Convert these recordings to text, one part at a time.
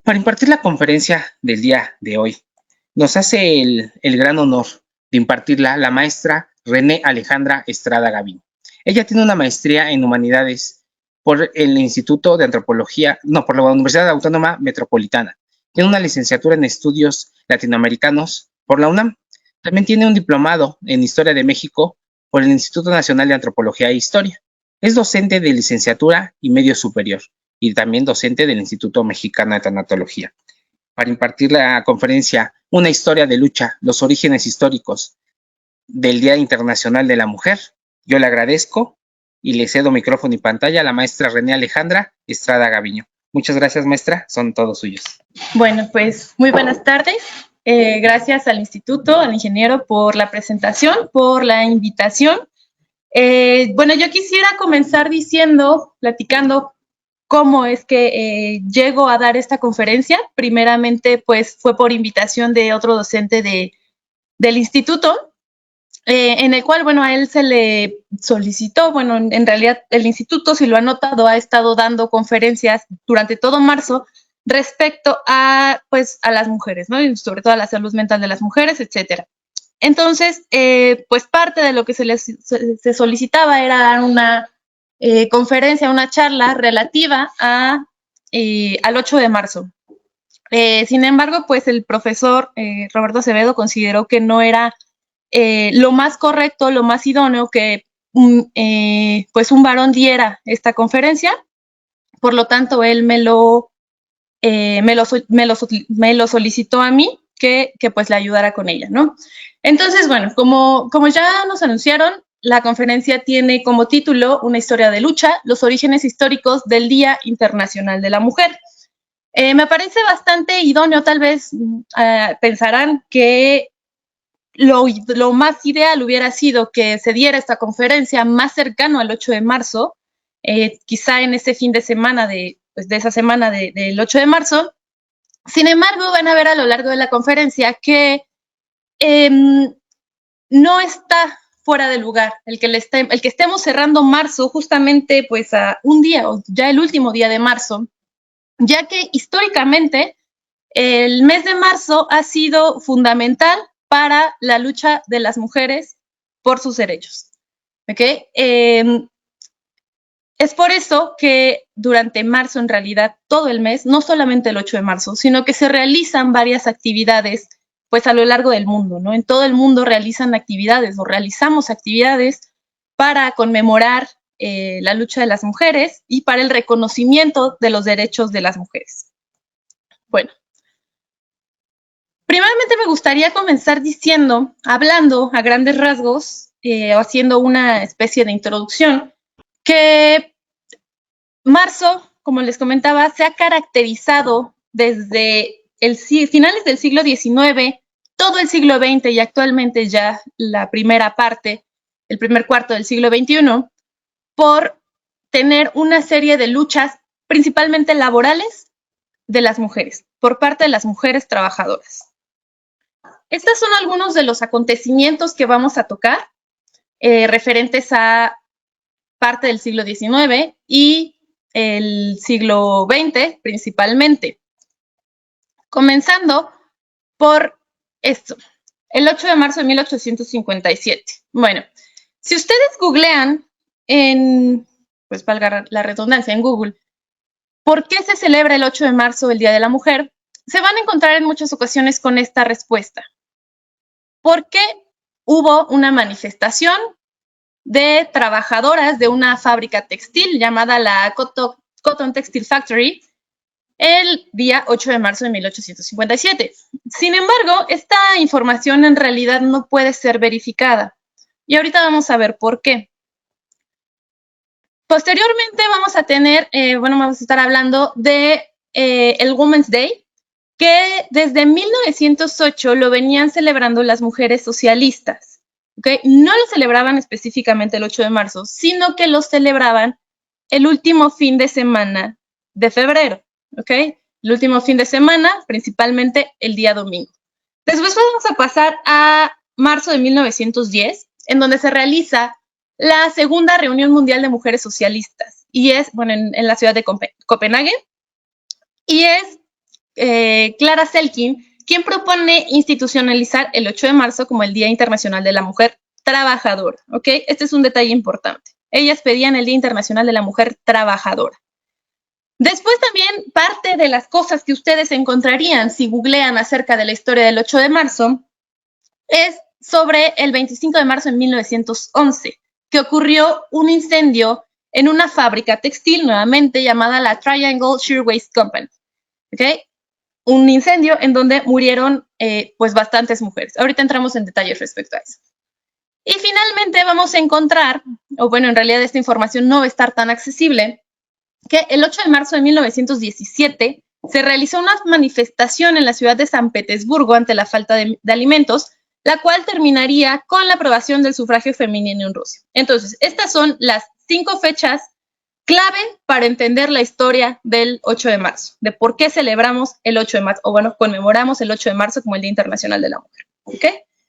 Para impartir la conferencia del día de hoy, nos hace el gran honor de impartirla la maestra René Alejandra Estrada Gavín. Ella tiene una maestría en Humanidades por el Instituto de Antropología, no, por la Universidad Autónoma Metropolitana. Tiene una licenciatura en Estudios Latinoamericanos por la UNAM. También tiene un diplomado en Historia de México por el Instituto Nacional de Antropología e Historia. Es docente de licenciatura y medio superior y también docente del Instituto Mexicano de Tanatología. Para impartir la conferencia Una historia de lucha, los orígenes históricos del Día Internacional de la Mujer, yo le agradezco y le cedo micrófono y pantalla a la maestra René Alejandra Estrada Gaviño. Muchas gracias, maestra, son todos suyos. Bueno, pues muy buenas tardes. Gracias al instituto, al ingeniero por la presentación, por la invitación. Bueno, yo quisiera comenzar platicando cómo es que llego a dar esta conferencia. Primeramente, pues fue por invitación de otro docente del instituto, en el cual, bueno, a él se le solicitó, bueno, en realidad el instituto, si lo ha notado, ha estado dando conferencias durante todo marzo respecto a, pues, a las mujeres, ¿no? Y sobre todo a la salud mental de las mujeres, etcétera. Entonces, pues parte de lo que se solicitaba era una conferencia, una charla relativa al 8 de marzo. Sin embargo, pues el profesor Roberto Acevedo consideró que no era lo más correcto, lo más idóneo que pues un varón diera esta conferencia. Por lo tanto, él me lo solicitó a mí que pues le ayudara con ella, ¿no? Entonces, bueno, como ya nos anunciaron, la conferencia tiene como título Una historia de lucha, los orígenes históricos del Día Internacional de la Mujer. Me parece bastante idóneo, tal vez pensarán que lo más ideal hubiera sido que se diera esta conferencia más cercano al 8 de marzo, quizá en ese fin de semana de esa semana del 8 de marzo. Sin embargo, van a ver a lo largo de la conferencia que no está fuera de lugar el que estemos cerrando marzo justamente pues a un día, o ya el último día de marzo, ya que históricamente el mes de marzo ha sido fundamental para la lucha de las mujeres por sus derechos. ¿Okay? Es por eso que durante marzo, en realidad, todo el mes, no solamente el 8 de marzo, sino que se realizan varias actividades pues a lo largo del mundo, ¿no? En todo el mundo realizan actividades o realizamos actividades para conmemorar la lucha de las mujeres y para el reconocimiento de los derechos de las mujeres. Bueno, primeramente me gustaría comenzar hablando a grandes rasgos, o haciendo una especie de introducción, que marzo, como les comentaba, se ha caracterizado desde finales del siglo XIX, todo el siglo XX y actualmente ya la primera parte, el primer cuarto del siglo XXI, por tener una serie de luchas, principalmente laborales, de las mujeres, por parte de las mujeres trabajadoras. Estos son algunos de los acontecimientos que vamos a tocar, referentes a parte del siglo XIX y el siglo XX principalmente. Comenzando por esto, el 8 de marzo de 1857. Bueno, si ustedes googlean pues valga la redundancia, en Google, ¿por qué se celebra el 8 de marzo el Día de la Mujer? Se van a encontrar en muchas ocasiones con esta respuesta. Porque hubo una manifestación de trabajadoras de una fábrica textil llamada la Cotton Textile Factory el día 8 de marzo de 1857. Sin embargo, esta información en realidad no puede ser verificada. Y ahorita vamos a ver por qué. Posteriormente vamos a tener, vamos a estar hablando de el Women's Day, que desde 1908 lo venían celebrando las mujeres socialistas. ¿Okay? No lo celebraban específicamente el 8 de marzo, sino que lo celebraban el último fin de semana de febrero. ¿Okay? El último fin de semana, principalmente el día domingo. Después vamos a pasar a marzo de 1910, en donde se realiza la segunda reunión mundial de mujeres socialistas, y es, bueno, en la ciudad de Copenhague, y es Clara Zetkin, quien propone institucionalizar el 8 de marzo como el Día Internacional de la Mujer Trabajadora, ¿ok? Este es un detalle importante. Ellas pedían el Día Internacional de la Mujer Trabajadora. Después también parte de las cosas que ustedes encontrarían si googlean acerca de la historia del 8 de marzo es sobre el 25 de marzo de 1911, que ocurrió un incendio en una fábrica textil, nuevamente llamada la Triangle Shirtwaist Company, ¿ok? Un incendio en donde murieron pues bastantes mujeres. Ahorita entramos en detalles respecto a eso. Y finalmente vamos a encontrar, o bueno, en realidad esta información no va a estar tan accesible, que el 8 de marzo de 1917 se realizó una manifestación en la ciudad de San Petersburgo ante la falta de alimentos, la cual terminaría con la aprobación del sufragio femenino en Rusia. Entonces, estas son las 5 fechas clave para entender la historia del 8 de marzo, de por qué celebramos el 8 de marzo, o bueno, conmemoramos el 8 de marzo como el Día Internacional de la Mujer. ¿Ok?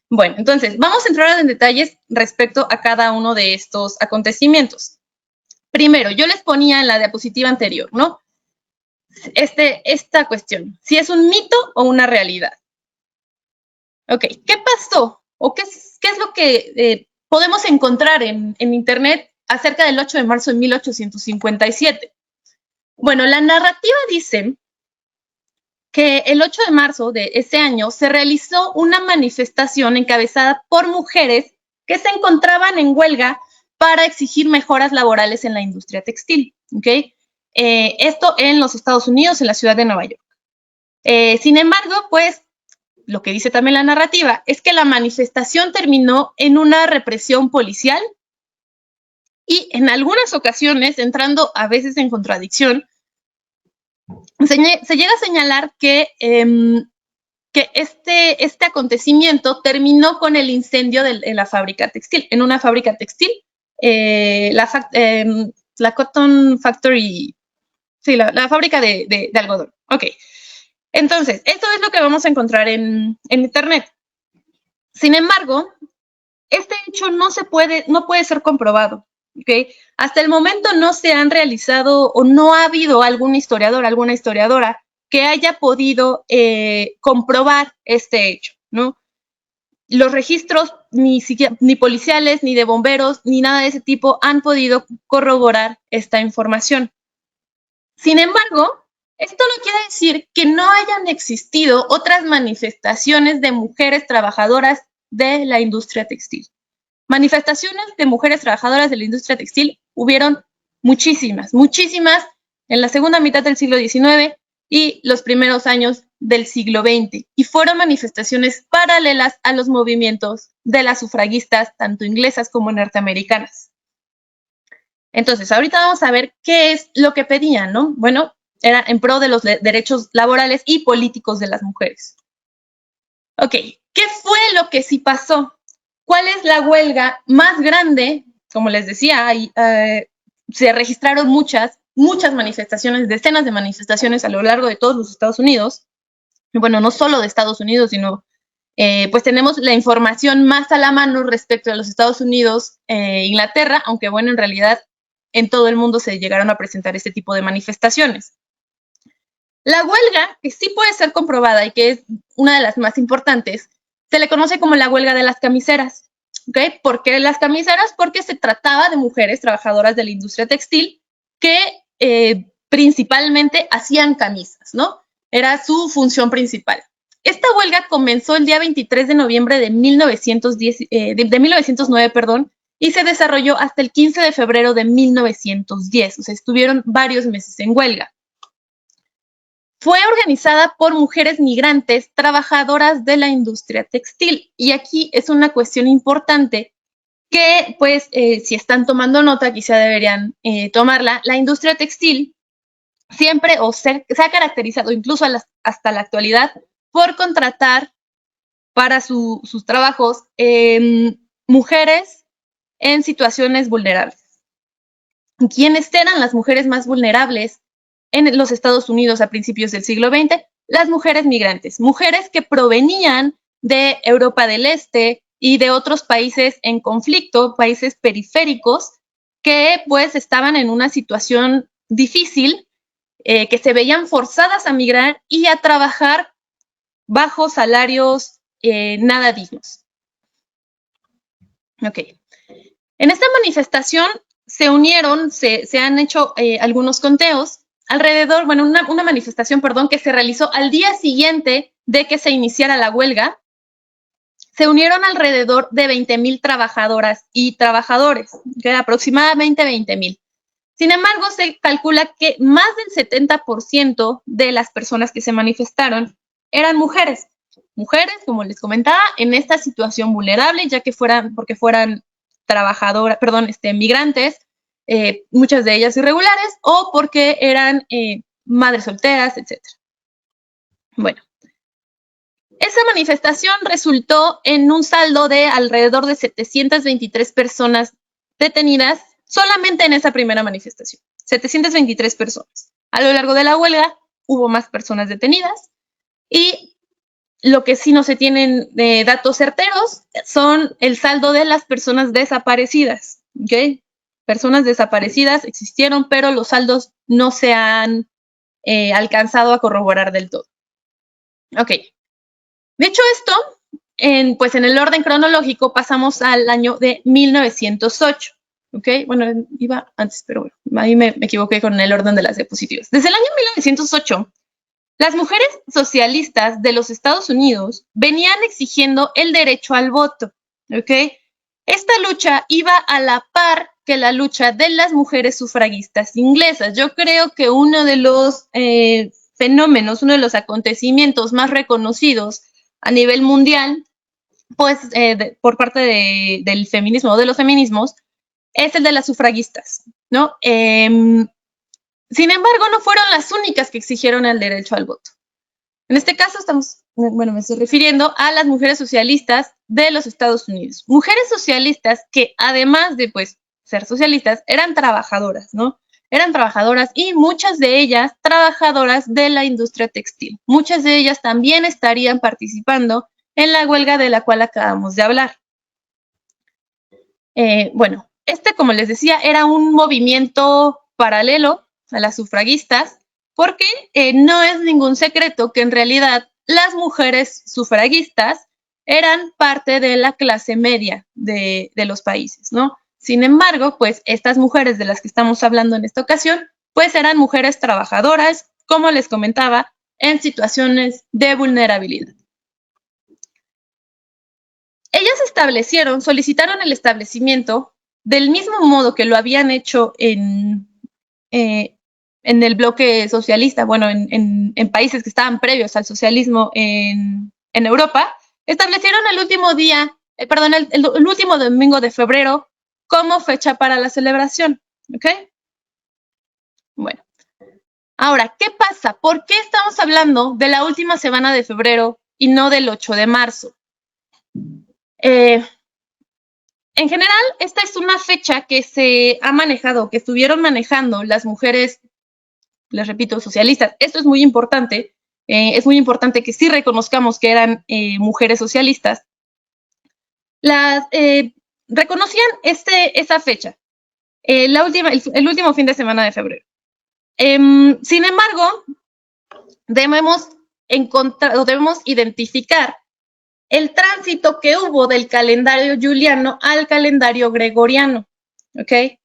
Bueno, entonces, vamos a entrar en detalles respecto a cada uno de estos acontecimientos. Primero, yo les ponía en la diapositiva anterior, ¿no? Esta cuestión, si es un mito o una realidad. Ok, ¿qué pasó? ¿O qué es lo que podemos encontrar en Internet acerca del 8 de marzo de 1857? Bueno, la narrativa dice que el 8 de marzo de ese año se realizó una manifestación encabezada por mujeres que se encontraban en huelga para exigir mejoras laborales en la industria textil, ¿ok? Esto en los Estados Unidos, en la ciudad de Nueva York. Sin embargo, pues, lo que dice también la narrativa es que la manifestación terminó en una represión policial y en algunas ocasiones, entrando a veces en contradicción, se llega a señalar que este acontecimiento terminó con el incendio de la fábrica textil, en una fábrica textil, la Cotton Factory, sí, la fábrica de algodón. Ok, entonces, esto es lo que vamos a encontrar en Internet. Sin embargo, este hecho no puede ser comprobado. ¿Okay? Hasta el momento no se han realizado o no ha habido algún historiador, alguna historiadora que haya podido comprobar este hecho, ¿no? Los registros ni policiales, ni de bomberos, ni nada de ese tipo han podido corroborar esta información. Sin embargo, esto no quiere decir que no hayan existido otras manifestaciones de mujeres trabajadoras de la industria textil. Manifestaciones de mujeres trabajadoras de la industria textil hubieron muchísimas en la segunda mitad del siglo XIX y los primeros años del siglo XX. Y fueron manifestaciones paralelas a los movimientos de las sufragistas, tanto inglesas como norteamericanas. Entonces, ahorita vamos a ver qué es lo que pedían, ¿no? Bueno, era en pro de los derechos laborales y políticos de las mujeres. Ok, ¿qué fue lo que sí pasó? ¿Cuál es la huelga más grande? Como les decía, se registraron muchas manifestaciones, decenas de manifestaciones a lo largo de todos los Estados Unidos. Bueno, no solo de Estados Unidos, sino pues tenemos la información más a la mano respecto a los Estados Unidos, Inglaterra, aunque bueno, en realidad en todo el mundo se llegaron a presentar este tipo de manifestaciones. La huelga, que sí puede ser comprobada y que es una de las más importantes, se le conoce como la huelga de las camiseras. ¿Okay? ¿Por qué las camiseras? Porque se trataba de mujeres trabajadoras de la industria textil que principalmente hacían camisas, ¿no? Era su función principal. Esta huelga comenzó el día 23 de noviembre de 1909, perdón, y se desarrolló hasta el 15 de febrero de 1910. O sea, estuvieron varios meses en huelga. Fue organizada por mujeres migrantes trabajadoras de la industria textil. Y aquí es una cuestión importante que, pues, si están tomando nota, quizá deberían tomarla. La industria textil siempre se ha caracterizado, incluso hasta la actualidad, por contratar para sus trabajos mujeres en situaciones vulnerables. ¿Quiénes eran las mujeres más vulnerables en los Estados Unidos a principios del siglo XX? Las mujeres migrantes, mujeres que provenían de Europa del Este y de otros países en conflicto, países periféricos, que pues estaban en una situación difícil que se veían forzadas a migrar y a trabajar bajo salarios nada dignos. Ok. En esta manifestación se unieron, se han hecho algunos conteos alrededor, bueno, una manifestación, perdón, que se realizó al día siguiente de que se iniciara la huelga. Se unieron alrededor de 20,000 trabajadoras y trabajadores, que aproximadamente 20,000. Sin embargo, se calcula que más del 70% de las personas que se manifestaron eran mujeres. Mujeres, como les comentaba, en esta situación vulnerable, ya que porque fueran trabajadoras, perdón, migrantes, muchas de ellas irregulares, o porque eran madres solteras, etc. Bueno, esa manifestación resultó en un saldo de alrededor de 723 personas detenidas solamente en esa primera manifestación. 723 personas. A lo largo de la huelga hubo más personas detenidas y lo que sí no se tienen datos certeros son el saldo de las personas desaparecidas. ¿Okay? Personas desaparecidas existieron, pero los saldos no se han alcanzado a corroborar del todo. Ok. Dicho esto, pues en el orden cronológico pasamos al año de 1908. ¿Ok? Bueno, iba antes, pero bueno, ahí me equivoqué con el orden de las diapositivas. Desde el año 1908, las mujeres socialistas de los Estados Unidos venían exigiendo el derecho al voto. ¿Ok? Esta lucha iba a la par que la lucha de las mujeres sufragistas inglesas. Yo creo que uno de los fenómenos, uno de los acontecimientos más reconocidos a nivel mundial, pues por parte del feminismo o de los feminismos, es el de las sufragistas, ¿no? Sin embargo, no fueron las únicas que exigieron el derecho al voto. En este caso me estoy refiriendo a las mujeres socialistas de los Estados Unidos. Mujeres socialistas que además de, pues, ser socialistas, eran trabajadoras, ¿no? Eran trabajadoras y muchas de ellas trabajadoras de la industria textil. Muchas de ellas también estarían participando en la huelga de la cual acabamos de hablar. Bueno, como les decía, era un movimiento paralelo a las sufragistas, porque no es ningún secreto que en realidad las mujeres sufragistas eran parte de la clase media de los países, ¿no? Sin embargo, pues estas mujeres de las que estamos hablando en esta ocasión, pues eran mujeres trabajadoras, como les comentaba, en situaciones de vulnerabilidad. Ellas solicitaron el establecimiento del mismo modo que lo habían hecho en el bloque socialista, bueno, en países que estaban previos al socialismo en Europa, establecieron el último el último domingo de febrero como fecha para la celebración, ¿ok? Bueno, ahora, ¿qué pasa? ¿Por qué estamos hablando de la última semana de febrero y no del 8 de marzo? En general, esta es una fecha que se ha manejado, que estuvieron manejando las mujeres, les repito, socialistas. Esto es muy importante que sí reconozcamos que eran mujeres socialistas. Reconocían esa fecha, el último fin de semana de febrero. Sin embargo, debemos identificar el tránsito que hubo del calendario juliano al calendario gregoriano, ¿ok?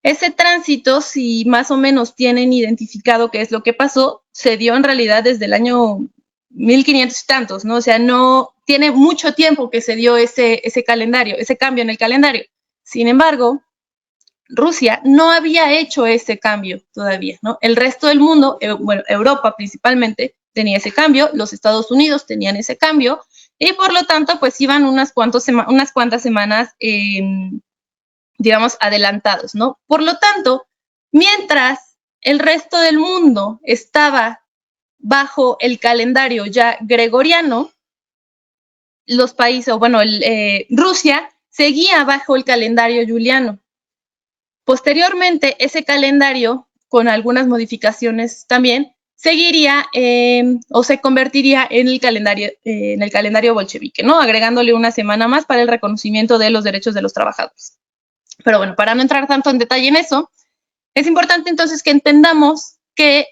Ese tránsito, si más o menos tienen identificado qué es lo que pasó, se dio en realidad desde el año 1500 y tantos, ¿no? O sea, no tiene mucho tiempo que se dio ese cambio en el calendario. Sin embargo, Rusia no había hecho ese cambio todavía, ¿no? El resto del mundo, bueno, Europa principalmente, tenía ese cambio, los Estados Unidos tenían ese cambio, y por lo tanto, pues iban unas cuantas semanas, digamos, adelantados, ¿no? Por lo tanto, mientras el resto del mundo estaba bajo el calendario ya gregoriano, los países, o bueno, Rusia seguía bajo el calendario juliano. Posteriormente, ese calendario, con algunas modificaciones también, seguiría o se convertiría en el calendario bolchevique, ¿no? Agregándole una semana más para el reconocimiento de los derechos de los trabajadores. Pero bueno, para no entrar tanto en detalle en eso, es importante entonces que entendamos que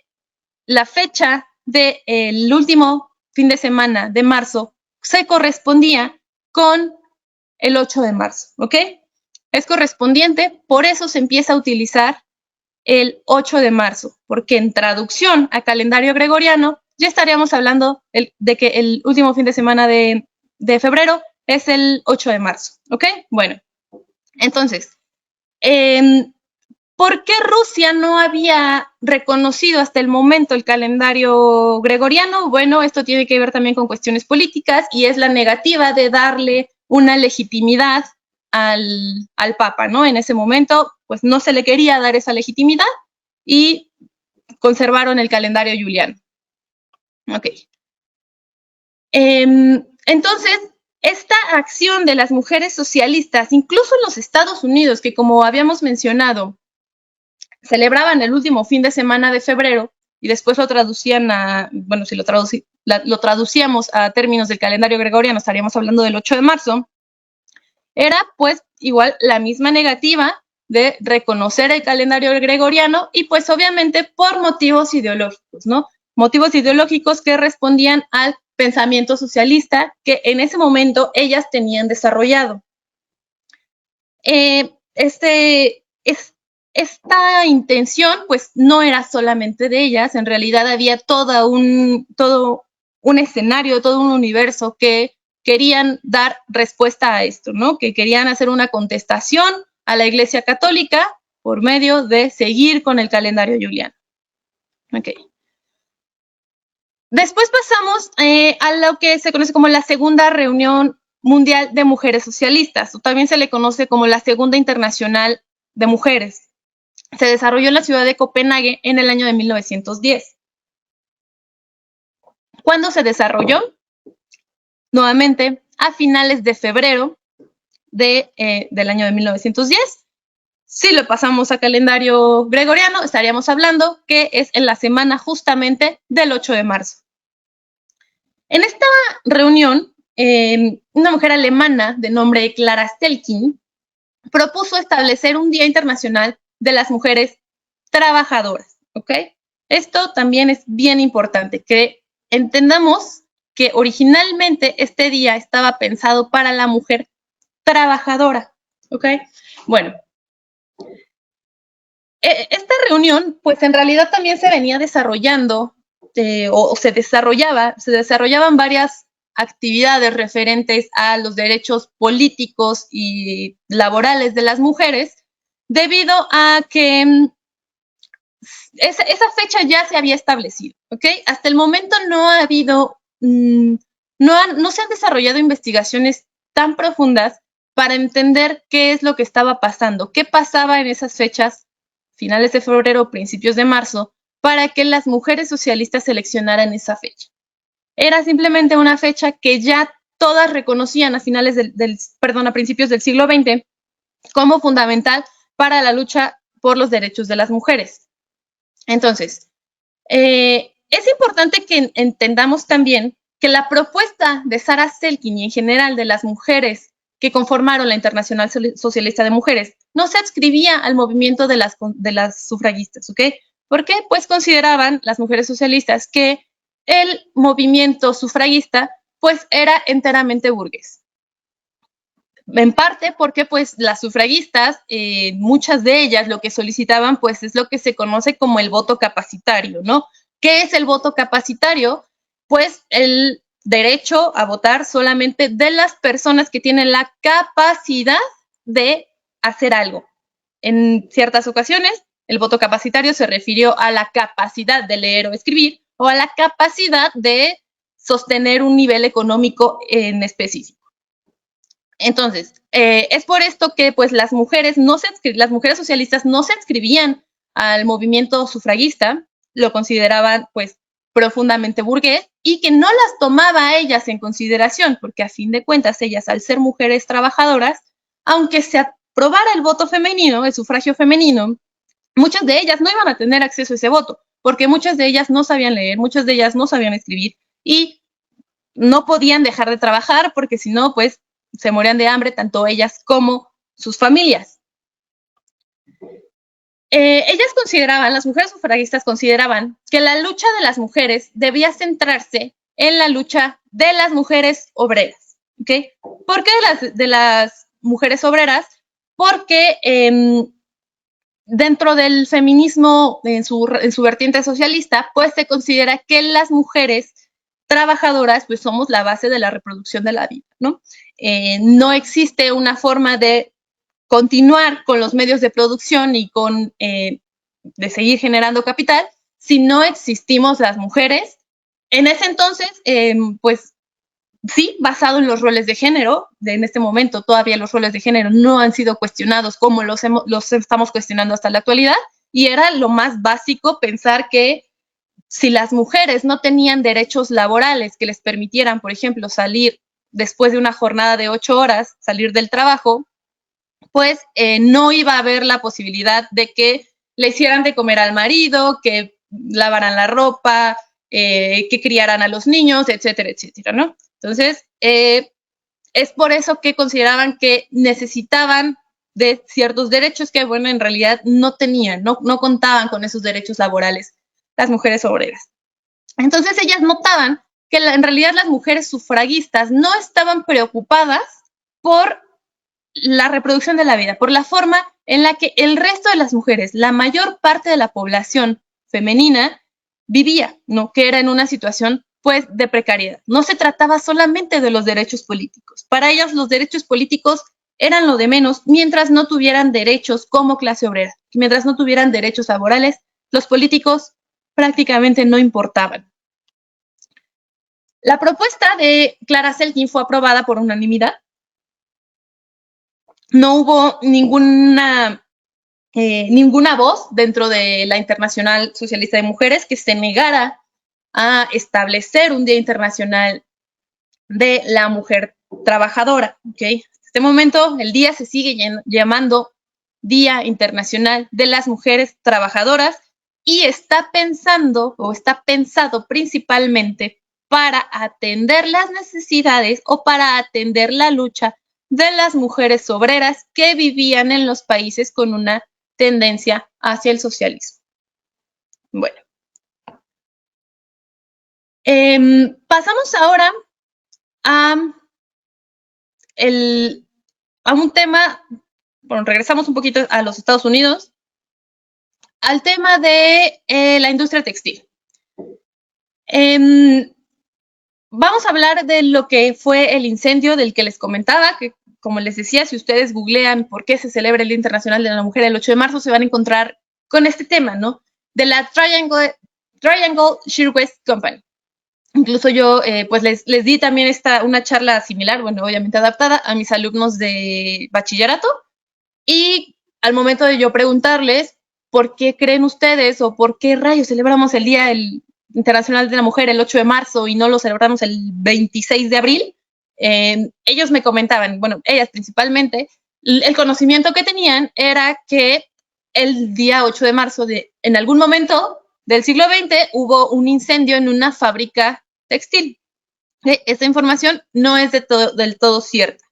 la fecha del último fin de semana de marzo se correspondía con el 8 de marzo, ¿ok? Es correspondiente, por eso se empieza a utilizar el 8 de marzo, porque en traducción a calendario gregoriano ya estaríamos hablando de que el último fin de semana de febrero es el 8 de marzo, ¿ok? Bueno, entonces, ¿por qué Rusia no había reconocido hasta el momento el calendario gregoriano? Bueno, esto tiene que ver también con cuestiones políticas y es la negativa de darle una legitimidad al Papa, ¿no? En ese momento, pues no se le quería dar esa legitimidad y conservaron el calendario juliano. Ok. Entonces, esta acción de las mujeres socialistas, incluso en los Estados Unidos, que como habíamos mencionado, celebraban el último fin de semana de febrero y después lo traducían a, bueno, si lo traducíamos a términos del calendario gregoriano, estaríamos hablando del 8 de marzo, era pues igual la misma negativa de reconocer el calendario gregoriano y pues obviamente por motivos ideológicos, ¿no? Motivos ideológicos que respondían al pensamiento socialista que en ese momento ellas tenían desarrollado. Esta intención pues no era solamente de ellas, en realidad había todo un escenario, todo un universo que querían dar respuesta a esto, ¿no? Que querían hacer una contestación a la Iglesia Católica por medio de seguir con el calendario juliano. Ok. Después pasamos a lo que se conoce como la Segunda Reunión Mundial de Mujeres Socialistas, o también se le conoce como la Segunda Internacional de Mujeres. Se desarrolló en la ciudad de Copenhague en el año de 1910. ¿Cuándo se desarrolló? Nuevamente, a finales de febrero del año de 1910. Si lo pasamos a calendario gregoriano, estaríamos hablando que es en la semana justamente del 8 de marzo. En esta reunión, una mujer alemana de nombre Clara Zetkin propuso establecer un Día Internacional de las Mujeres Trabajadoras, ¿ok? Esto también es bien importante, que entendamos que originalmente este día estaba pensado para la mujer trabajadora, ¿ok? Bueno, esta reunión, pues en realidad también se venía desarrollando o se desarrollaban varias actividades referentes a los derechos políticos y laborales de las mujeres, debido a que esa fecha ya se había establecido, ¿ok? Hasta el momento no ha habido, no se han desarrollado investigaciones tan profundas para entender qué es lo que estaba pasando, qué pasaba en esas fechas, finales de febrero, principios de marzo, para que las mujeres socialistas seleccionaran esa fecha. Era simplemente una fecha que ya todas reconocían a principios del siglo XX como fundamental para la lucha por los derechos de las mujeres. Entonces, es importante que entendamos también que la propuesta de Sarah Zetkin y en general de las mujeres que conformaron la Internacional Socialista de Mujeres no se adscribía al movimiento de las sufragistas, ¿ok? ¿Por qué? Pues consideraban las mujeres socialistas que el movimiento sufragista pues era enteramente burgués. En parte porque pues las sufragistas, muchas de ellas lo que solicitaban pues es lo que se conoce como el voto capacitario, ¿no? ¿Qué es el voto capacitario? Pues el derecho a votar solamente de las personas que tienen la capacidad de hacer algo. En ciertas ocasiones, el voto capacitario se refirió a la capacidad de leer o escribir o a la capacidad de sostener un nivel económico en específico. Entonces, es por esto que pues las mujeres socialistas no se adscribían al movimiento sufragista, lo consideraban pues profundamente burgués y que no las tomaba a ellas en consideración, porque a fin de cuentas ellas al ser mujeres trabajadoras, aunque se aprobara el voto femenino, el sufragio femenino, muchas de ellas no iban a tener acceso a ese voto, porque muchas de ellas no sabían leer, muchas de ellas no sabían escribir y no podían dejar de trabajar porque si no, pues se morían de hambre tanto ellas como sus familias. ellas consideraban, las mujeres sufragistas consideraban que la lucha de las mujeres debía centrarse en la lucha de las mujeres obreras. ¿Okay? ¿Por qué de las mujeres obreras? Porque dentro del feminismo, en su vertiente socialista, pues se considera que las mujeres trabajadoras pues somos la base de la reproducción de la vida, ¿no? No existe una forma de continuar con los medios de producción y de seguir generando capital si no existimos las mujeres. En ese entonces, pues sí, basado en los roles de género, en este momento todavía los roles de género no han sido cuestionados como los estamos cuestionando hasta la actualidad, y era lo más básico pensar que si las mujeres no tenían derechos laborales que les permitieran, por ejemplo, salir después de una jornada de 8 horas, salir del trabajo, pues no iba a haber la posibilidad de que le hicieran de comer al marido, que lavaran la ropa, que criaran a los niños, etcétera, etcétera, ¿no? Entonces, es por eso que consideraban que necesitaban de ciertos derechos que, bueno, en realidad no tenían, no contaban con esos derechos laborales las mujeres obreras. Entonces, ellas notaban que en realidad las mujeres sufragistas no estaban preocupadas por la reproducción de la vida, por la forma en la que el resto de las mujeres, la mayor parte de la población femenina, vivía, ¿no? Que era en una situación pues de precariedad. No se trataba solamente de los derechos políticos. Para ellos los derechos políticos eran lo de menos mientras no tuvieran derechos como clase obrera. Mientras no tuvieran derechos laborales, los políticos prácticamente no importaban. La propuesta de Clara Zetkin fue aprobada por unanimidad. No hubo ninguna voz dentro de la Internacional Socialista de Mujeres que se negara a establecer un Día Internacional de la Mujer Trabajadora. ¿Okay? En este momento el día se sigue llamando Día Internacional de las Mujeres Trabajadoras y está pensado principalmente para atender las necesidades o para atender la lucha de las mujeres obreras que vivían en los países con una tendencia hacia el socialismo. Bueno. Pasamos ahora a un tema, bueno, regresamos un poquito a los Estados Unidos, al tema de la industria textil. Vamos a hablar de lo que fue el incendio del que les comentaba, que como les decía, si ustedes googlean por qué se celebra el Día Internacional de la Mujer el 8 de marzo, se van a encontrar con este tema, ¿no? De la Triangle Shirtwaist Company. Incluso yo pues les di también una charla similar, bueno, obviamente adaptada a mis alumnos de bachillerato, y al momento de yo preguntarles por qué creen ustedes o por qué rayos celebramos el Día Internacional de la Mujer el 8 de marzo y no lo celebramos el 26 de abril, ellos me comentaban, bueno, ellas principalmente, el conocimiento que tenían era que el día 8 de marzo en algún momento del siglo XX hubo un incendio en una fábrica textil. Esta información no es del todo cierta.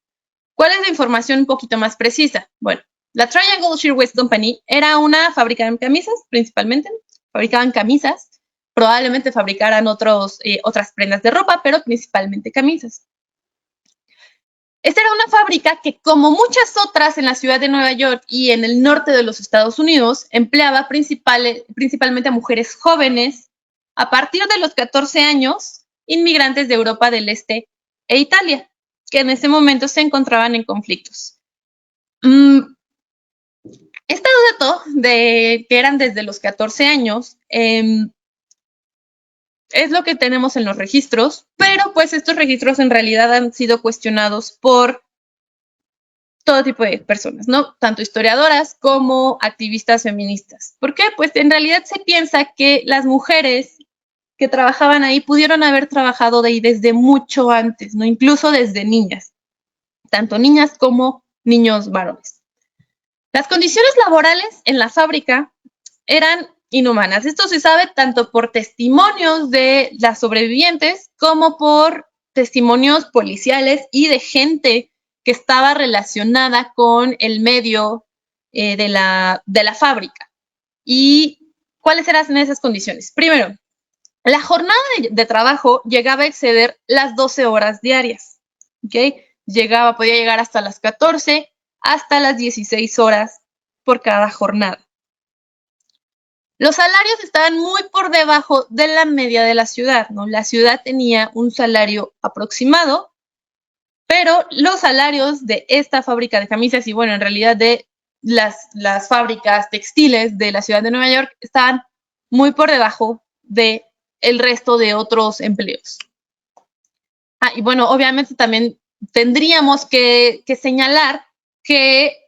¿Cuál es la información un poquito más precisa? Bueno, la Triangle Shirtwaist Company era una fábrica de camisas, principalmente. Fabricaban camisas, probablemente fabricaran otras prendas de ropa, pero principalmente camisas. Esta era una fábrica que, como muchas otras en la ciudad de Nueva York y en el norte de los Estados Unidos, empleaba principalmente a mujeres jóvenes a partir de los 14 años, inmigrantes de Europa del Este e Italia, que en ese momento se encontraban en conflictos. Este dato de que eran desde los 14 años es lo que tenemos en los registros, pero pues estos registros en realidad han sido cuestionados por todo tipo de personas, ¿no? Tanto historiadoras como activistas feministas. ¿Por qué? Pues en realidad se piensa que las mujeres que trabajaban ahí pudieron haber trabajado de ahí desde mucho antes, ¿no? Incluso desde niñas, tanto niñas como niños varones. Las condiciones laborales en la fábrica eran inhumanas. Esto se sabe tanto por testimonios de las sobrevivientes como por testimonios policiales y de gente que estaba relacionada con el medio de la fábrica. ¿Y cuáles eran esas condiciones? Primero, la jornada de trabajo llegaba a exceder las 12 horas diarias, ¿ok? Podía llegar hasta las 14, hasta las 16 horas por cada jornada. Los salarios estaban muy por debajo de la media de la ciudad, ¿no? La ciudad tenía un salario aproximado, pero los salarios de esta fábrica de camisas y, bueno, en realidad de las fábricas textiles de la ciudad de Nueva York estaban muy por debajo de el resto de otros empleos. Y bueno, obviamente también tendríamos que señalar que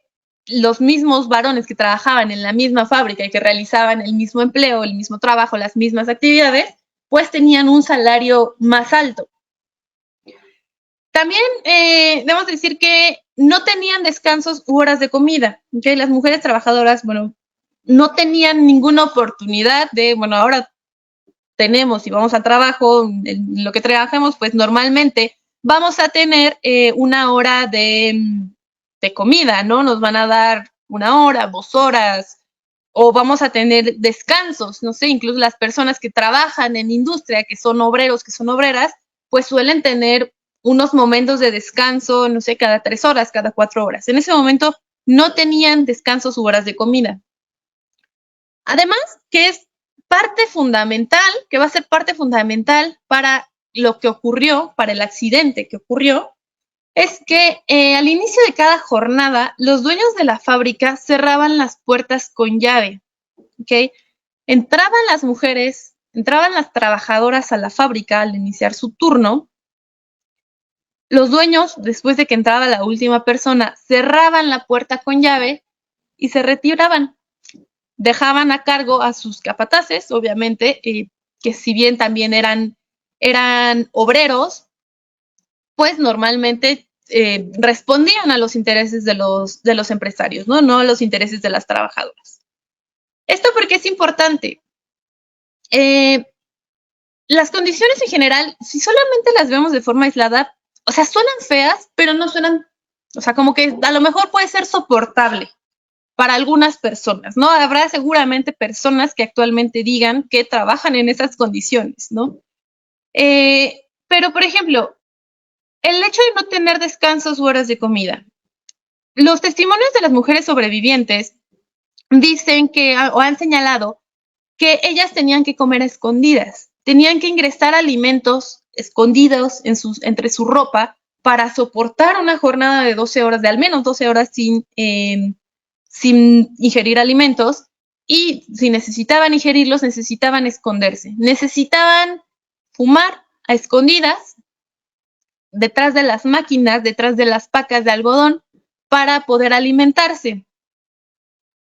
los mismos varones que trabajaban en la misma fábrica y que realizaban el mismo empleo, el mismo trabajo, las mismas actividades, pues tenían un salario más alto. También debemos decir que no tenían descansos u horas de comida, ¿okay? Las mujeres trabajadoras, bueno, no tenían ninguna oportunidad de, bueno, ahora tenemos y vamos al trabajo, en lo que trabajemos, pues normalmente vamos a tener una hora de comida, ¿no? Nos van a dar 1 hora, 2 horas, o vamos a tener descansos, no sé, incluso las personas que trabajan en industria, que son obreros, que son obreras, pues suelen tener unos momentos de descanso, no sé, cada 3 horas, cada 4 horas. En ese momento no tenían descansos u horas de comida. Además, que es parte fundamental, que va a ser parte fundamental para lo que ocurrió, para el accidente que ocurrió, es que al inicio de cada jornada, los dueños de la fábrica cerraban las puertas con llave, ¿ok? Entraban las mujeres, entraban las trabajadoras a la fábrica al iniciar su turno. Los dueños, después de que entraba la última persona, cerraban la puerta con llave y se retiraban. Dejaban a cargo a sus capataces, obviamente, que si bien también eran obreros, pues normalmente respondían a los intereses de los empresarios, ¿no? No a los intereses de las trabajadoras. ¿Esto por qué es importante? Las condiciones en general, si solamente las vemos de forma aislada, o sea, suenan feas, pero no suenan, o sea, como que a lo mejor puede ser soportable para algunas personas, ¿no? Habrá seguramente personas que actualmente digan que trabajan en esas condiciones, ¿no? Pero, por ejemplo, el hecho de no tener descansos u horas de comida. Los testimonios de las mujeres sobrevivientes dicen que, o han señalado, que ellas tenían que comer a escondidas, tenían que ingresar alimentos escondidos entre su ropa para soportar una jornada de 12 horas, de al menos 12 horas sin ingerir alimentos, y si necesitaban ingerirlos, necesitaban esconderse, necesitaban fumar a escondidas detrás de las máquinas, detrás de las pacas de algodón, para poder alimentarse.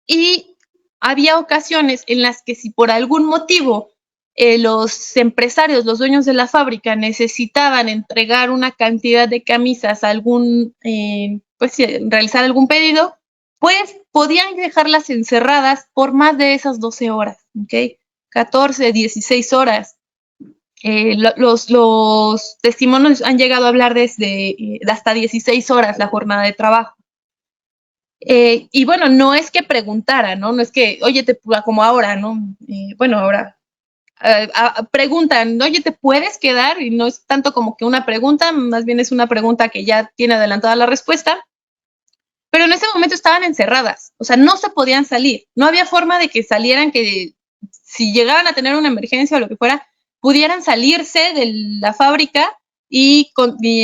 Y había ocasiones en las que si por algún motivo los empresarios, los dueños de la fábrica necesitaban entregar una cantidad de camisas a realizar algún pedido, pues podían dejarlas encerradas por más de esas 12 horas, ¿ok? 14, 16 horas. Los testimonios han llegado a hablar de hasta 16 horas la jornada de trabajo. Y bueno, no es que preguntara, ¿no? No es que, oye, como ahora, ¿no? Bueno, ahora preguntan, oye, ¿te puedes quedar? Y no es tanto como que una pregunta, más bien es una pregunta que ya tiene adelantada la respuesta. Pero en ese momento estaban encerradas, o sea, no se podían salir. No había forma de que salieran, que si llegaban a tener una emergencia o lo que fuera, pudieran salirse de la fábrica y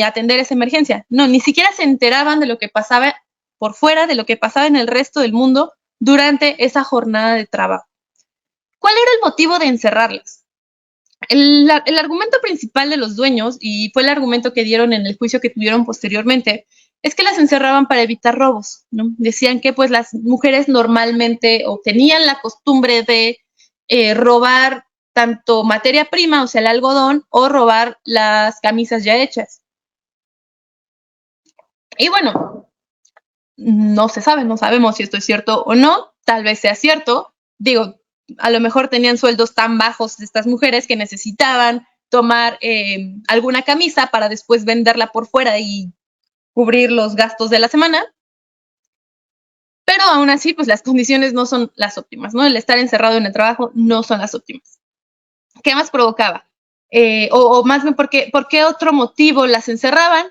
atender esa emergencia. No, ni siquiera se enteraban de lo que pasaba por fuera, de lo que pasaba en el resto del mundo durante esa jornada de trabajo. ¿Cuál era el motivo de encerrarlas? El argumento principal de los dueños, y fue el argumento que dieron en el juicio que tuvieron posteriormente, es que las encerraban para evitar robos, ¿no? Decían que pues las mujeres normalmente o tenían la costumbre de robar tanto materia prima, o sea, el algodón, o robar las camisas ya hechas. Y bueno, no se sabe, no sabemos si esto es cierto o no, tal vez sea cierto. Digo, a lo mejor tenían sueldos tan bajos de estas mujeres que necesitaban tomar alguna camisa para después venderla por fuera y cubrir los gastos de la semana. pero aún así, pues las condiciones no son las óptimas, ¿no? El estar encerrado en el trabajo no son las óptimas. ¿Qué más provocaba? O más bien, ¿por qué otro motivo las encerraban?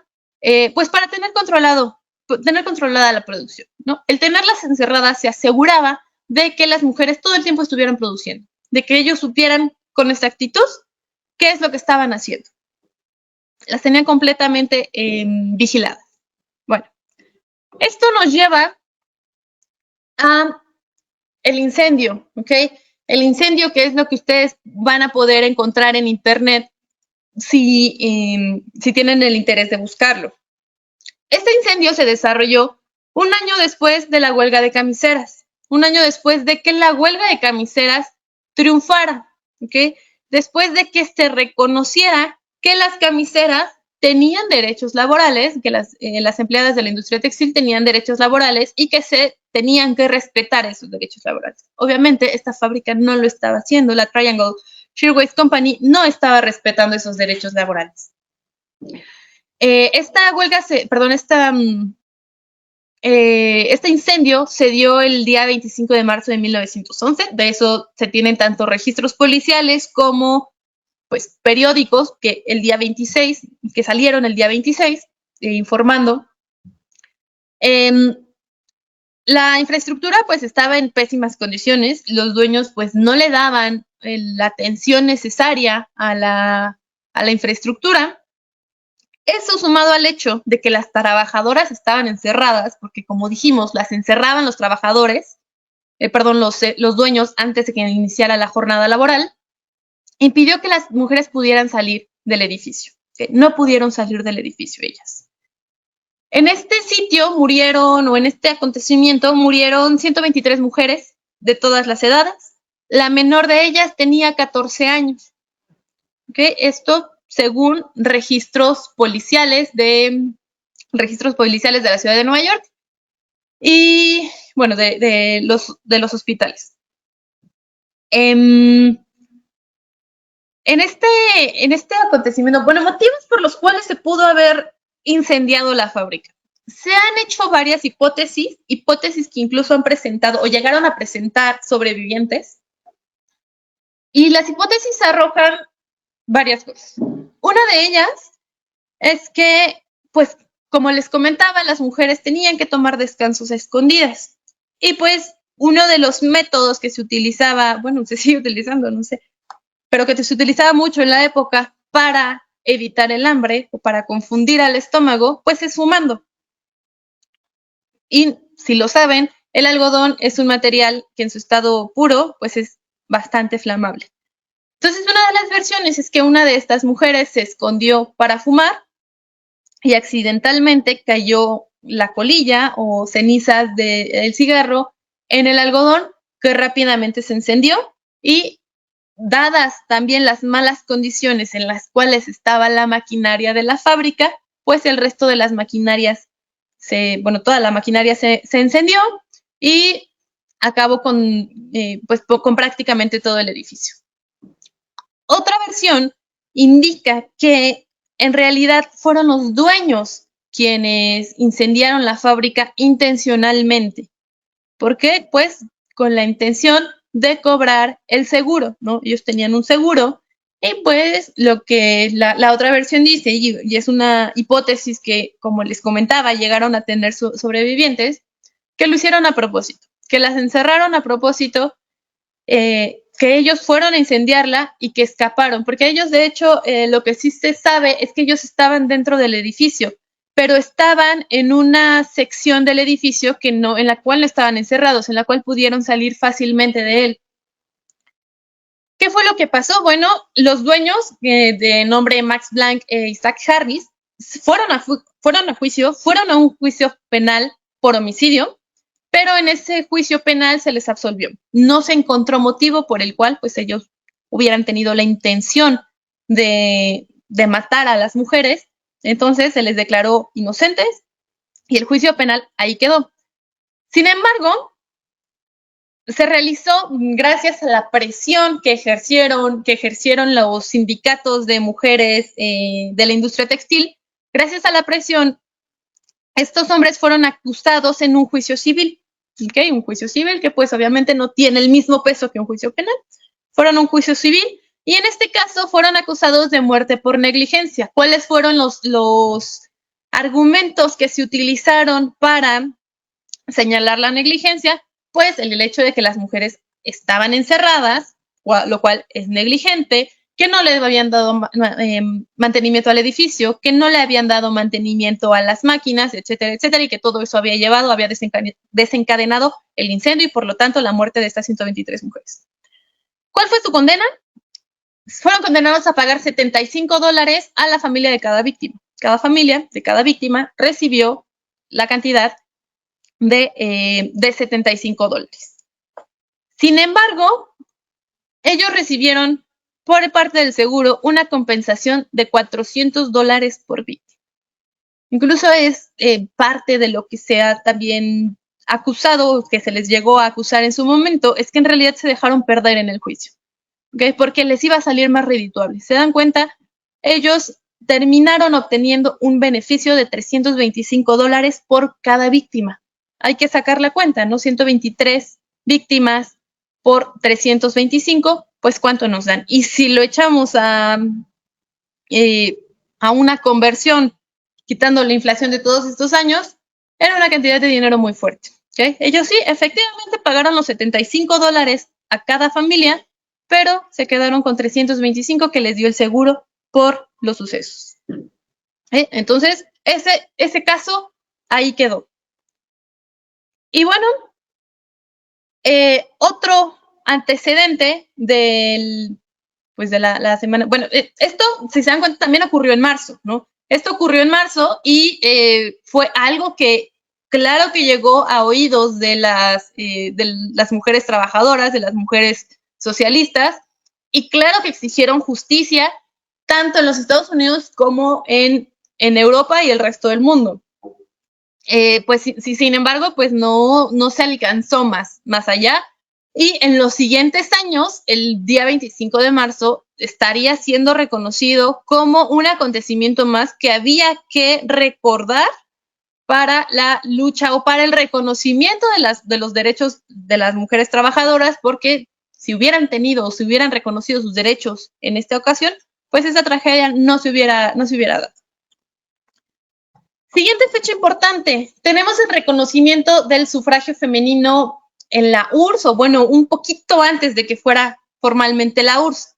Pues para tener controlada la producción, ¿no? El tenerlas encerradas se aseguraba de que las mujeres todo el tiempo estuvieran produciendo, de que ellos supieran con exactitud qué es lo que estaban haciendo. Las tenían completamente vigiladas. Bueno, esto nos lleva a el incendio, ¿ok? El incendio, que es lo que ustedes van a poder encontrar en internet si tienen el interés de buscarlo. Este incendio se desarrolló un año después de la huelga de camiseras, un año después de que la huelga de camiseras triunfara, ¿ok? Después de que se reconociera que las camiseras tenían derechos laborales, que las empleadas de la industria textil tenían derechos laborales y que se tenían que respetar esos derechos laborales. Obviamente, esta fábrica no lo estaba haciendo, la Triangle Shirtwaist Company no estaba respetando esos derechos laborales. Este incendio se dio el día 25 de marzo de 1911. De eso se tienen tanto registros policiales como pues, periódicos que salieron el día 26 informando. La infraestructura pues estaba en pésimas condiciones. Los dueños pues no le daban la atención necesaria a la infraestructura. Eso sumado al hecho de que las trabajadoras estaban encerradas, porque como dijimos, las encerraban los trabajadores, los dueños antes de que iniciara la jornada laboral, impidió que las mujeres pudieran salir del edificio. No pudieron salir del edificio ellas. En este sitio en este acontecimiento murieron 123 mujeres de todas las edades. La menor de ellas tenía 14 años. Esto según registros policiales de la ciudad de Nueva York y, bueno, de los hospitales. En este acontecimiento, bueno, motivos por los cuales se pudo haber incendiado la fábrica. Se han hecho varias hipótesis que incluso han presentado o llegaron a presentar sobrevivientes. Y las hipótesis arrojan varias cosas. Una de ellas es que, pues, como les comentaba, las mujeres tenían que tomar descansos a escondidas. Y pues, uno de los métodos que se utilizaba, bueno, se sigue utilizando, no sé, pero que se utilizaba mucho en la época para evitar el hambre o para confundir al estómago, pues es fumando. Y si lo saben, el algodón es un material que en su estado puro, pues es bastante flamable. Entonces, una de las versiones es que una de estas mujeres se escondió para fumar y accidentalmente cayó la colilla o cenizas del cigarro en el algodón, que rápidamente se encendió y dadas también las malas condiciones en las cuales estaba la maquinaria de la fábrica, pues el resto de las maquinarias, toda la maquinaria se encendió y acabó con prácticamente todo el edificio. Otra versión indica que en realidad fueron los dueños quienes incendiaron la fábrica intencionalmente. ¿Por qué? Pues con la intención de cobrar el seguro, ¿no? Ellos tenían un seguro y pues lo que la otra versión dice, y es una hipótesis que, como les comentaba, llegaron a tener sobrevivientes, que lo hicieron a propósito, que las encerraron a propósito, que ellos fueron a incendiarla y que escaparon, porque ellos, de hecho, lo que sí se sabe es que ellos estaban dentro del edificio, pero estaban en una sección del edificio en la cual no estaban encerrados, en la cual pudieron salir fácilmente de él. ¿Qué fue lo que pasó? Bueno, los dueños de nombre Max Blank e Isaac Harris fueron a un juicio penal por homicidio, pero en ese juicio penal se les absolvió. No se encontró motivo por el cual pues ellos hubieran tenido la intención de matar a las mujeres. Entonces se les declaró inocentes y el juicio penal ahí quedó. Sin embargo, se realizó gracias a la presión que ejercieron los sindicatos de mujeres de la industria textil. Gracias a la presión, estos hombres fueron acusados en un juicio civil. ¿ok? Un juicio civil que pues obviamente no tiene el mismo peso que un juicio penal. Fueron a un juicio civil y en este caso fueron acusados de muerte por negligencia. ¿Cuáles fueron los argumentos que se utilizaron para señalar la negligencia? Pues el hecho de que las mujeres estaban encerradas, lo cual es negligente, que no le habían dado mantenimiento al edificio, que no le habían dado mantenimiento a las máquinas, etcétera, etcétera, y que todo eso había desencadenado el incendio y por lo tanto la muerte de estas 123 mujeres. ¿Cuál fue su condena? Fueron condenados a pagar $75 a la familia de cada víctima. Cada familia de cada víctima recibió la cantidad de $75. Sin embargo, ellos recibieron por parte del seguro una compensación de $400 por víctima. Incluso es parte de lo que se ha también acusado, que se les llegó a acusar en su momento, es que en realidad se dejaron perder en el juicio, ¿okay? Porque les iba a salir más redituable. ¿Se dan cuenta? Ellos terminaron obteniendo un beneficio de $325 por cada víctima. Hay que sacar la cuenta, ¿no? 123 víctimas por 325, pues ¿cuánto nos dan? Y si lo echamos a una conversión, quitando la inflación de todos estos años, era una cantidad de dinero muy fuerte, ¿okay? Ellos sí, efectivamente pagaron los $75 a cada familia, pero se quedaron con 325 que les dio el seguro por los sucesos. Entonces, ese caso ahí quedó. Y bueno, otro antecedente de la semana, bueno, esto, si se dan cuenta, también ocurrió en marzo, ¿no? Esto ocurrió en marzo y fue algo que, claro que llegó a oídos de las mujeres trabajadoras, de las mujeres socialistas, y claro que exigieron justicia tanto en los Estados Unidos como en Europa y el resto del mundo. Pues sin embargo, pues no se alcanzó más allá. Y en los siguientes años, el día 25 de marzo, estaría siendo reconocido como un acontecimiento más que había que recordar para la lucha o para el reconocimiento de los derechos de las mujeres trabajadoras, porque si hubieran tenido o si hubieran reconocido sus derechos en esta ocasión, pues esa tragedia no se hubiera dado. Siguiente fecha importante, tenemos el reconocimiento del sufragio femenino en la URSS, o bueno, un poquito antes de que fuera formalmente la URSS.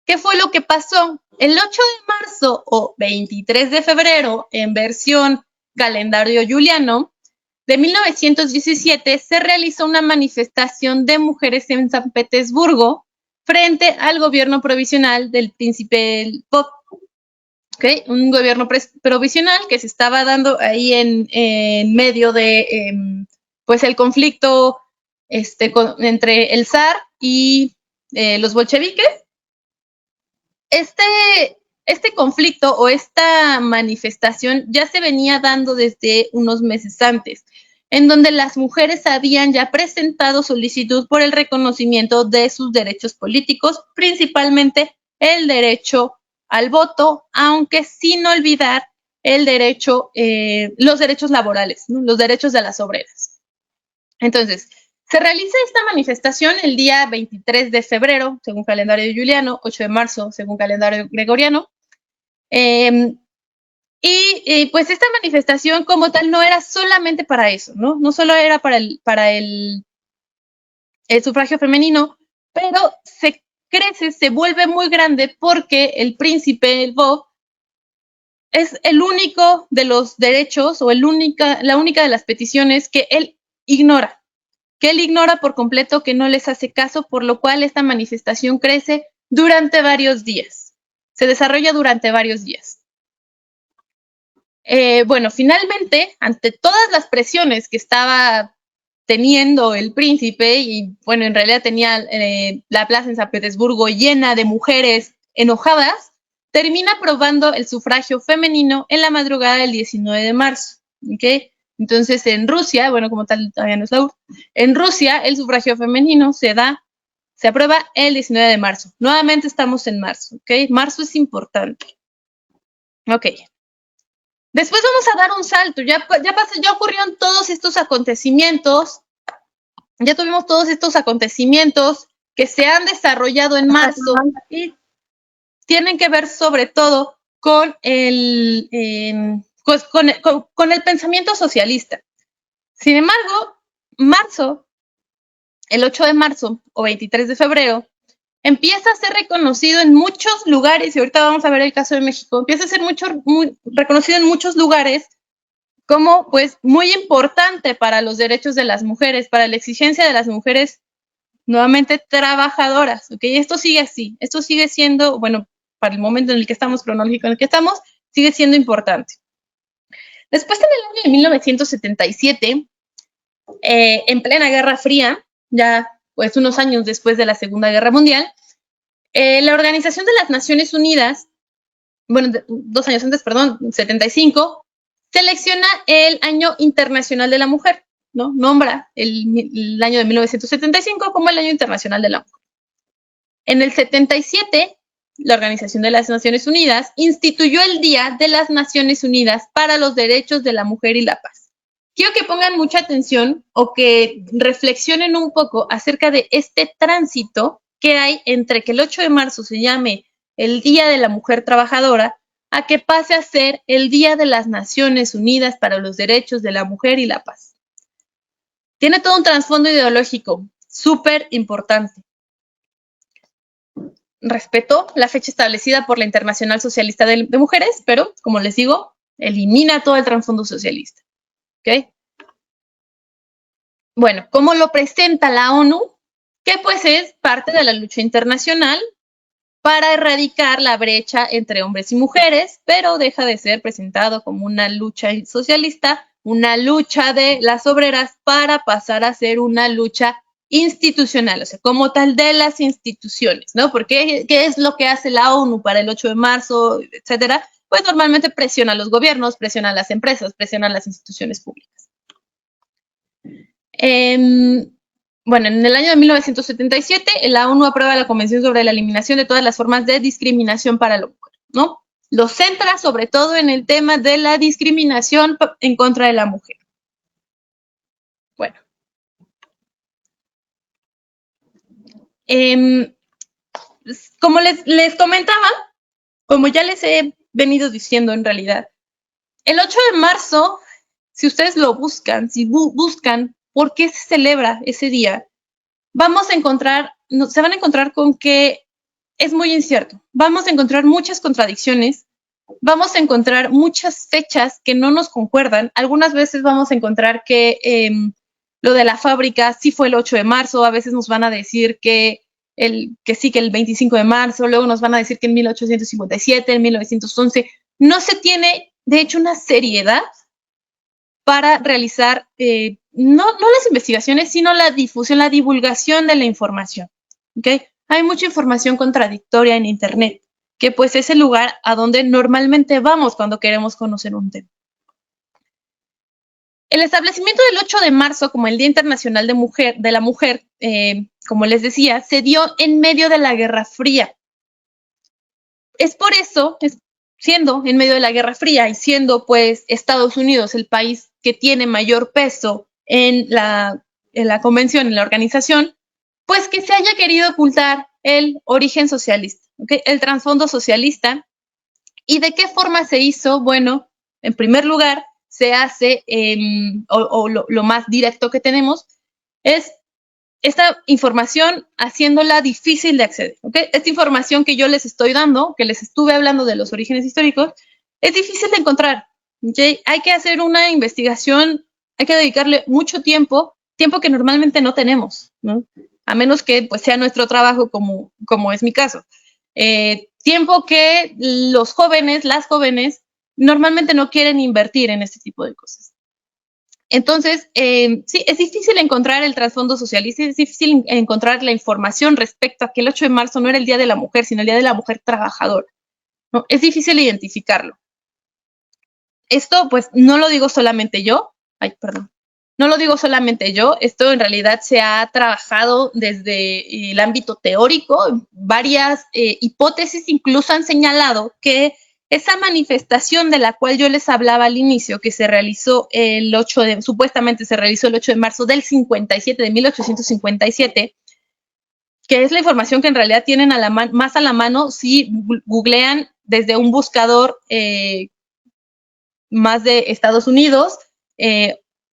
¿Qué fue lo que pasó? El 8 de marzo o 23 de febrero, en versión calendario juliano, de 1917 se realizó una manifestación de mujeres en San Petersburgo frente al gobierno provisional del príncipe Lvov. ¿Okay? Un gobierno provisional que se estaba dando ahí en medio de pues el conflicto entre el zar y los bolcheviques. Este conflicto o esta manifestación ya se venía dando desde unos meses antes, en donde las mujeres habían ya presentado solicitud por el reconocimiento de sus derechos políticos, principalmente el derecho al voto, aunque sin olvidar el derecho, los derechos laborales, ¿no? Los derechos de las obreras. Entonces, se realiza esta manifestación el día 23 de febrero, según calendario juliano, 8 de marzo, según calendario gregoriano. Pues esta manifestación como tal no era solamente para eso, ¿no? No solo era para el sufragio femenino, pero se vuelve muy grande porque el príncipe Lvov es el único de los derechos o la única de las peticiones que él ignora por completo, que no les hace caso, por lo cual esta manifestación crece durante varios días, se desarrolla durante varios días. Bueno, finalmente, ante todas las presiones que estaba teniendo el príncipe, y bueno, en realidad tenía la plaza en San Petersburgo llena de mujeres enojadas, termina aprobando el sufragio femenino en la madrugada del 19 de marzo, ¿ok? Entonces, en Rusia, bueno, como tal, todavía no es la URSS, en Rusia el sufragio femenino se aprueba el 19 de marzo. Nuevamente estamos en marzo, ¿ok? Marzo es importante. Ok. Después vamos a dar un salto, ya ocurrieron todos estos acontecimientos, ya tuvimos todos estos acontecimientos que se han desarrollado en marzo y tienen que ver sobre todo con el pensamiento socialista. Sin embargo, el 8 de marzo o 23 de febrero, empieza a ser reconocido en muchos lugares, y ahorita vamos a ver el caso de México, empieza a ser muy reconocido en muchos lugares como pues muy importante para los derechos de las mujeres, para la exigencia de las mujeres nuevamente trabajadoras, ¿ok? Esto sigue así, esto sigue siendo, bueno, para el momento en el que estamos, cronológico en el que estamos, sigue siendo importante. Después, en el año de 1977, en plena Guerra Fría, ya pues unos años después de la Segunda Guerra Mundial, la Organización de las Naciones Unidas, bueno, 2 años antes, perdón, 75, selecciona el Año Internacional de la Mujer, ¿no? Nombra el año de 1975 como el Año Internacional de la Mujer. En el 77, la Organización de las Naciones Unidas instituyó el Día de las Naciones Unidas para los Derechos de la Mujer y la Paz. Quiero que pongan mucha atención o que reflexionen un poco acerca de este tránsito que hay entre que el 8 de marzo se llame el Día de la Mujer Trabajadora a que pase a ser el Día de las Naciones Unidas para los Derechos de la Mujer y la Paz. Tiene todo un trasfondo ideológico súper importante. Respetó la fecha establecida por la Internacional Socialista de Mujeres, pero, como les digo, elimina todo el trasfondo socialista. ¿Ok? Bueno, ¿cómo lo presenta la ONU? Que pues es parte de la lucha internacional para erradicar la brecha entre hombres y mujeres, pero deja de ser presentado como una lucha socialista, una lucha de las obreras para pasar a ser una lucha institucional, o sea, como tal de las instituciones, ¿no? Porque ¿qué es lo que hace la ONU para el 8 de marzo, etcétera? Pues normalmente presiona a los gobiernos, presiona a las empresas, presiona a las instituciones públicas. Bueno, en el año de 1977, la ONU aprueba la Convención sobre la Eliminación de todas las formas de discriminación para la mujer, ¿no? Lo centra sobre todo en el tema de la discriminación en contra de la mujer. Bueno. Como les comentaba, como ya les he venido diciendo en realidad, el 8 de marzo, si ustedes lo buscan, si buscan por qué se celebra ese día, se van a encontrar con que es muy incierto. Vamos a encontrar muchas contradicciones, vamos a encontrar muchas fechas que no nos concuerdan. Algunas veces vamos a encontrar que lo de la fábrica sí fue el 8 de marzo, a veces nos van a decir que el 25 de marzo, luego nos van a decir que en 1857, en 1911, no se tiene, de hecho, una seriedad para realizar no las investigaciones, sino la difusión, la divulgación de la información. ¿Okay? Hay mucha información contradictoria en Internet, que pues es el lugar a donde normalmente vamos cuando queremos conocer un tema. El establecimiento del 8 de marzo como el Día Internacional de la Mujer, como les decía, se dio en medio de la Guerra Fría. Es por eso, siendo en medio de la Guerra Fría y siendo pues Estados Unidos el país que tiene mayor peso en la convención, en la organización, pues que se haya querido ocultar el origen socialista, ¿okay? El trasfondo socialista. ¿Y de qué forma se hizo? Bueno, en primer lugar, se hace, lo más directo que tenemos, es esta información haciéndola difícil de acceder. ¿Okay? Esta información que yo les estoy dando, que les estuve hablando de los orígenes históricos, es difícil de encontrar. ¿Okay? Hay que hacer una investigación, hay que dedicarle mucho tiempo que normalmente no tenemos, ¿no? A menos que pues, sea nuestro trabajo como es mi caso. Tiempo que los jóvenes, las jóvenes, normalmente no quieren invertir en este tipo de cosas. Entonces, sí, es difícil encontrar el trasfondo socialista, es difícil encontrar la información respecto a que el 8 de marzo no era el Día de la Mujer, sino el Día de la Mujer Trabajadora, ¿no? Es difícil identificarlo. Esto, pues, no lo digo solamente yo, no lo digo solamente yo, esto en realidad se ha trabajado desde el ámbito teórico, varias hipótesis incluso han señalado que esa manifestación de la cual yo les hablaba al inicio, que se realizó supuestamente se realizó el 8 de marzo del 57, de 1857, que es la información que en realidad tienen más a la mano si googlean desde un buscador más de Estados Unidos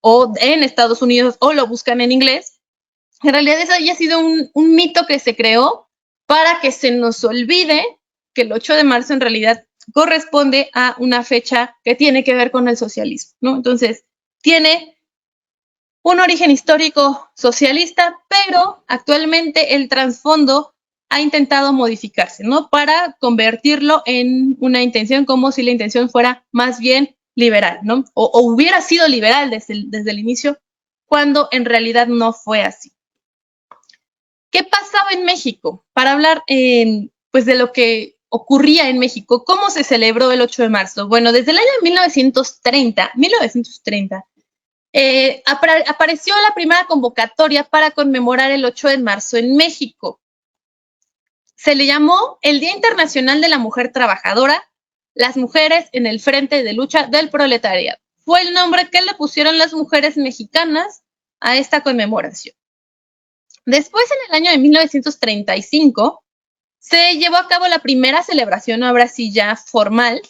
o en Estados Unidos o lo buscan en inglés. En realidad eso haya sido un mito que se creó para que se nos olvide que el 8 de marzo en realidad corresponde a una fecha que tiene que ver con el socialismo, ¿no? Entonces, tiene un origen histórico socialista, pero actualmente el trasfondo ha intentado modificarse, ¿no? Para convertirlo en una intención como si la intención fuera más bien liberal, ¿no? O hubiera sido liberal desde el inicio, cuando en realidad no fue así. ¿Qué pasaba en México? Para hablar pues de lo que ocurría en México, ¿cómo se celebró el 8 de marzo? Bueno, desde el año 1930 apareció la primera convocatoria para conmemorar el 8 de marzo en México. Se le llamó el Día Internacional de la Mujer Trabajadora, las mujeres en el frente de lucha del proletariado. Fue el nombre que le pusieron las mujeres mexicanas a esta conmemoración. Después, en el año de 1935, se llevó a cabo la primera celebración, ahora sí ya formal,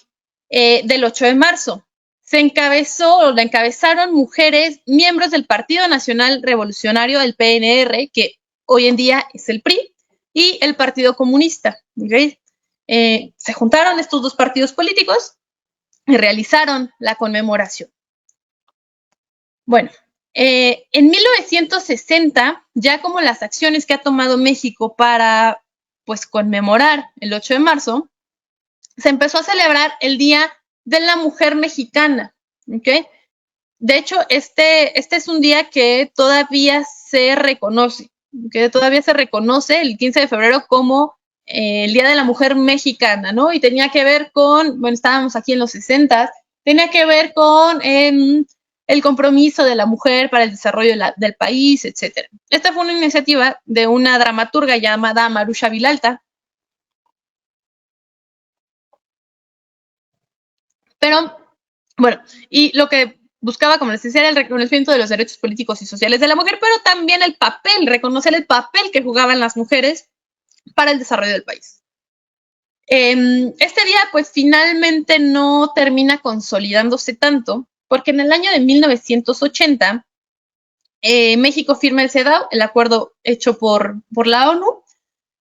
del 8 de marzo. La encabezaron mujeres miembros del Partido Nacional Revolucionario, del PNR, que hoy en día es el PRI, y el Partido Comunista. ¿Okay? Se juntaron estos dos partidos políticos y realizaron la conmemoración. Bueno, en 1960, ya como las acciones que ha tomado México para pues conmemorar el 8 de marzo, se empezó a celebrar el Día de la Mujer Mexicana. ¿Okay? De hecho, este es un día que todavía se reconoce, que todavía se reconoce el 15 de febrero como el Día de la Mujer Mexicana, ¿no? Y tenía que ver con, bueno, estábamos aquí en los 60, tenía que ver con el compromiso de la mujer para el desarrollo del país, etc. Esta fue una iniciativa de una dramaturga llamada Marusha Vilalta. Pero, bueno, y lo que buscaba, como les decía, era el reconocimiento de los derechos políticos y sociales de la mujer, pero también reconocer el papel que jugaban las mujeres para el desarrollo del país. Este día, pues, finalmente no termina consolidándose tanto, porque en el año de 1980, México firma el CEDAW, el acuerdo hecho por la ONU,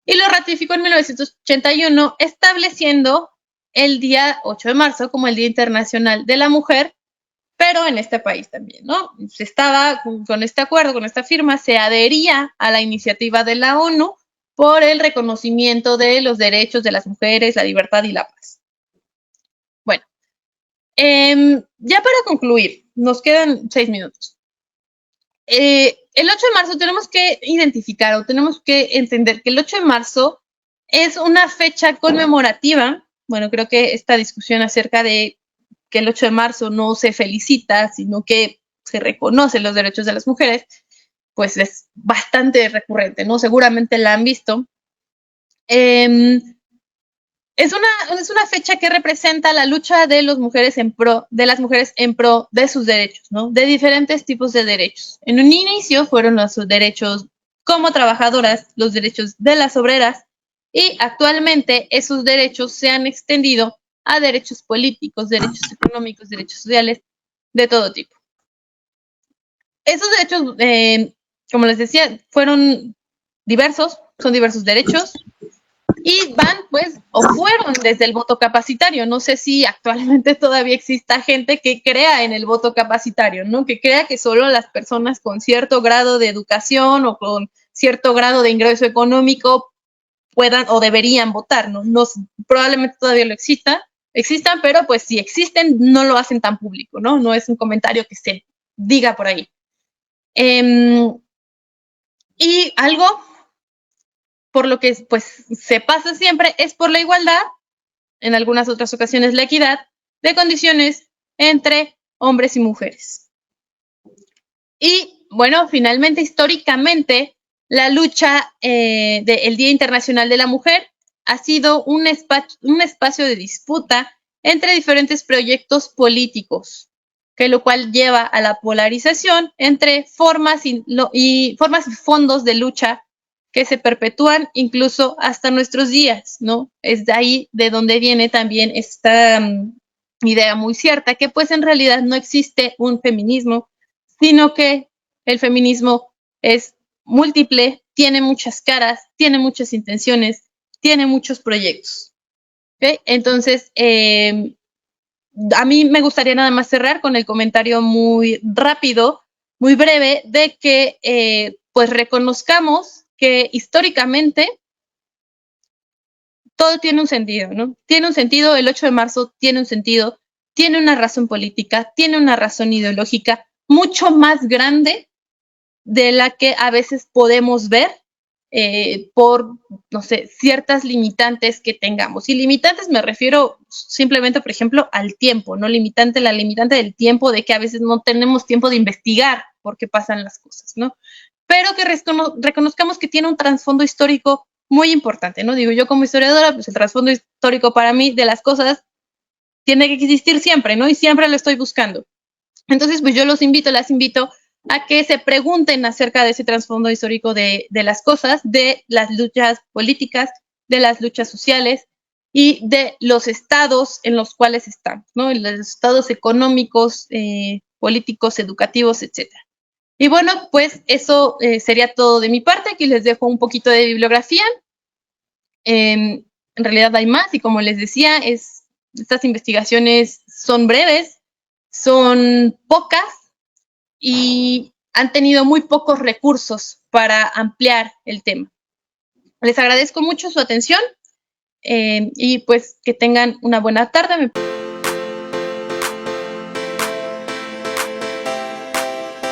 y lo ratificó en 1981, estableciendo el día 8 de marzo como el Día Internacional de la Mujer, pero en este país también, ¿no? Se estaba con este acuerdo, con esta firma, se adhería a la iniciativa de la ONU por el reconocimiento de los derechos de las mujeres, la libertad y la paz. Bueno, ya para concluir, nos quedan 6 minutos. El 8 de marzo tenemos que identificar o tenemos que entender que el 8 de marzo es una fecha conmemorativa. Bueno, creo que esta discusión acerca de que el 8 de marzo no se felicita, sino que se reconocen los derechos de las mujeres, pues es bastante recurrente, ¿no? Seguramente la han visto. Es una fecha que representa la lucha de las mujeres en pro de sus derechos, ¿no? De diferentes tipos de derechos. En un inicio fueron los derechos como trabajadoras, los derechos de las obreras, y actualmente esos derechos se han extendido a derechos políticos, derechos económicos, derechos sociales, de todo tipo. Esos derechos, como les decía, son diversos derechos, y van, pues, o fueron desde el voto capacitario. No sé si actualmente todavía exista gente que crea en el voto capacitario, ¿no? Que crea que solo las personas con cierto grado de educación o con cierto grado de ingreso económico puedan o deberían votar, ¿no? Probablemente todavía lo existan, pero pues si existen, no lo hacen tan público, ¿no? No es un comentario que se diga por ahí. Y algo por lo que pues se pasa siempre es por la igualdad, en algunas otras ocasiones la equidad, de condiciones entre hombres y mujeres. Y bueno, finalmente, históricamente, la lucha del Día Internacional de la Mujer ha sido un espacio de disputa entre diferentes proyectos políticos, que lo cual lleva a la polarización entre formas y fondos de lucha que se perpetúan incluso hasta nuestros días, ¿no? Es de ahí de donde viene también esta idea muy cierta, que pues en realidad no existe un feminismo, sino que el feminismo es múltiple, tiene muchas caras, tiene muchas intenciones, tiene muchos proyectos. ¿Okay? Entonces, a mí me gustaría nada más cerrar con el comentario muy rápido, muy breve, de que pues reconozcamos que históricamente todo tiene un sentido, ¿no? Tiene un sentido, el 8 de marzo tiene un sentido, tiene una razón política, tiene una razón ideológica mucho más grande de la que a veces podemos ver por, no sé, ciertas limitantes que tengamos. Y limitantes me refiero simplemente, por ejemplo, al tiempo, ¿no? La limitante del tiempo, de que a veces no tenemos tiempo de investigar por qué pasan las cosas, ¿no? Pero que reconozcamos que tiene un trasfondo histórico muy importante, ¿no? Digo, yo como historiadora, pues el trasfondo histórico para mí de las cosas tiene que existir siempre, ¿no? Y siempre lo estoy buscando. Entonces, pues yo las invito a que se pregunten acerca de ese trasfondo histórico de las cosas, de las luchas políticas, de las luchas sociales y de los estados en los cuales están, ¿no? Los estados económicos, políticos, educativos, etcétera. Y bueno, pues eso sería todo de mi parte. Aquí les dejo un poquito de bibliografía. En realidad hay más y como les decía, estas investigaciones son breves, son pocas y han tenido muy pocos recursos para ampliar el tema. Les agradezco mucho su atención y pues que tengan una buena tarde.